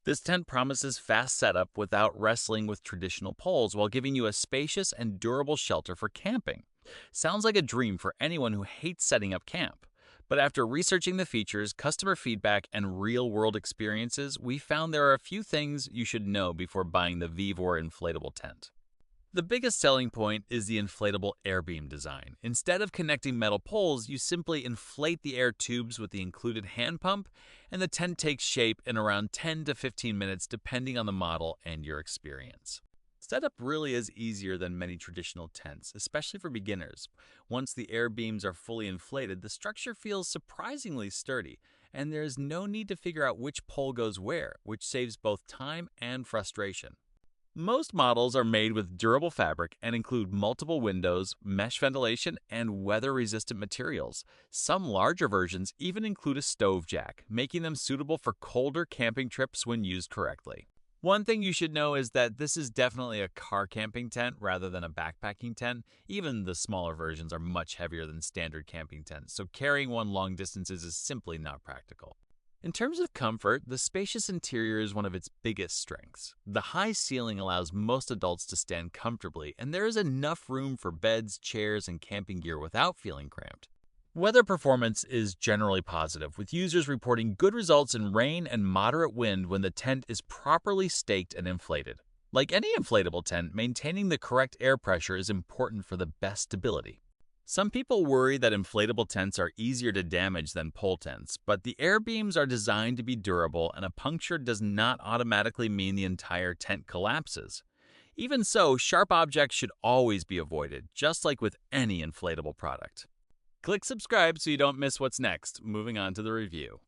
This tent promises fast setup without wrestling with traditional poles while giving you a spacious and durable shelter for camping. Sounds like a dream for anyone who hates setting up camp. But after researching the features, customer feedback, and real world experiences, we found there are a few things you should know before buying the Vevor inflatable tent. The biggest selling point is the inflatable air beam design. Instead of connecting metal poles, you simply inflate the air tubes with the included hand pump, and the tent takes shape in around 10 to 15 minutes depending on the model and your experience. Setup really is easier than many traditional tents, especially for beginners. Once the air beams are fully inflated, the structure feels surprisingly sturdy, and there is no need to figure out which pole goes where, which saves both time and frustration. Most models are made with durable fabric and include multiple windows, mesh ventilation, and weather-resistant materials. Some larger versions even include a stove jack, making them suitable for colder camping trips when used correctly. One thing you should know is that this is definitely a car camping tent rather than a backpacking tent. Even the smaller versions are much heavier than standard camping tents, so carrying one long distances is simply not practical. In terms of comfort, the spacious interior is one of its biggest strengths. The high ceiling allows most adults to stand comfortably, and there is enough room for beds, chairs, and camping gear without feeling cramped. Weather performance is generally positive, with users reporting good results in rain and moderate wind when the tent is properly staked and inflated. Like any inflatable tent, maintaining the correct air pressure is important for the best stability. Some people worry that inflatable tents are easier to damage than pole tents, but the air beams are designed to be durable, and a puncture does not automatically mean the entire tent collapses. Even so, sharp objects should always be avoided, just like with any inflatable product. Click subscribe so you don't miss what's next. Moving on to the review.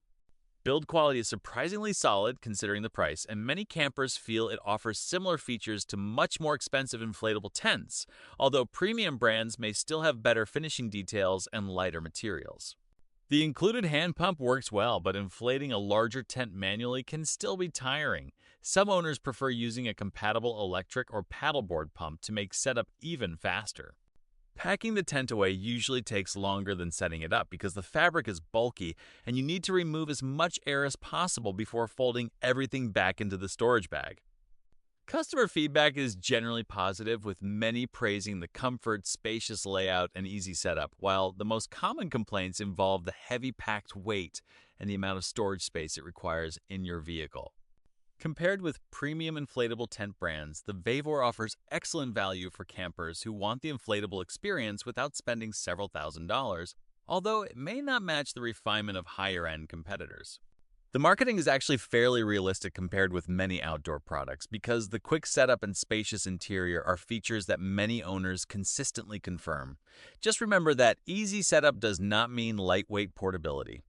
Build quality is surprisingly solid considering the price, and many campers feel it offers similar features to much more expensive inflatable tents, although premium brands may still have better finishing details and lighter materials. The included hand pump works well, but inflating a larger tent manually can still be tiring. Some owners prefer using a compatible electric or paddleboard pump to make setup even faster. Packing the tent away usually takes longer than setting it up because the fabric is bulky and you need to remove as much air as possible before folding everything back into the storage bag. Customer feedback is generally positive, with many praising the comfort, spacious layout, and easy setup, while the most common complaints involve the heavy packed weight and the amount of storage space it requires in your vehicle. Compared with premium inflatable tent brands, the Vevor offers excellent value for campers who want the inflatable experience without spending several $1000s, although it may not match the refinement of higher-end competitors. The marketing is actually fairly realistic compared with many outdoor products because the quick setup and spacious interior are features that many owners consistently confirm. Just remember that easy setup does not mean lightweight portability.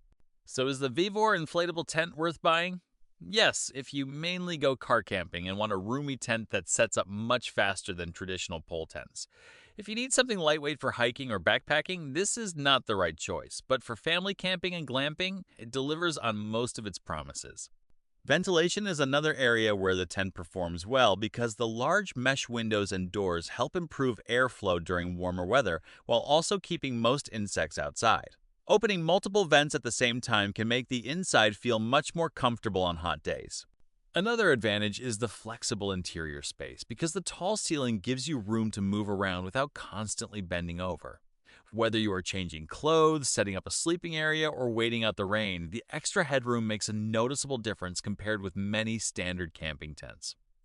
So is the Vevor inflatable tent worth buying? Yes, if you mainly go car camping and want a roomy tent that sets up much faster than traditional pole tents. If you need something lightweight for hiking or backpacking, this is not the right choice, but for family camping and glamping, it delivers on most of its promises. Ventilation is another area where the tent performs well because the large mesh windows and doors help improve airflow during warmer weather while also keeping most insects outside. Opening multiple vents at the same time can make the inside feel much more comfortable on hot days. Another advantage is the flexible interior space because the tall ceiling gives you room to move around without constantly bending over. Whether you are changing clothes, setting up a sleeping area, or waiting out the rain, the extra headroom makes a noticeable difference compared with many standard camping tents.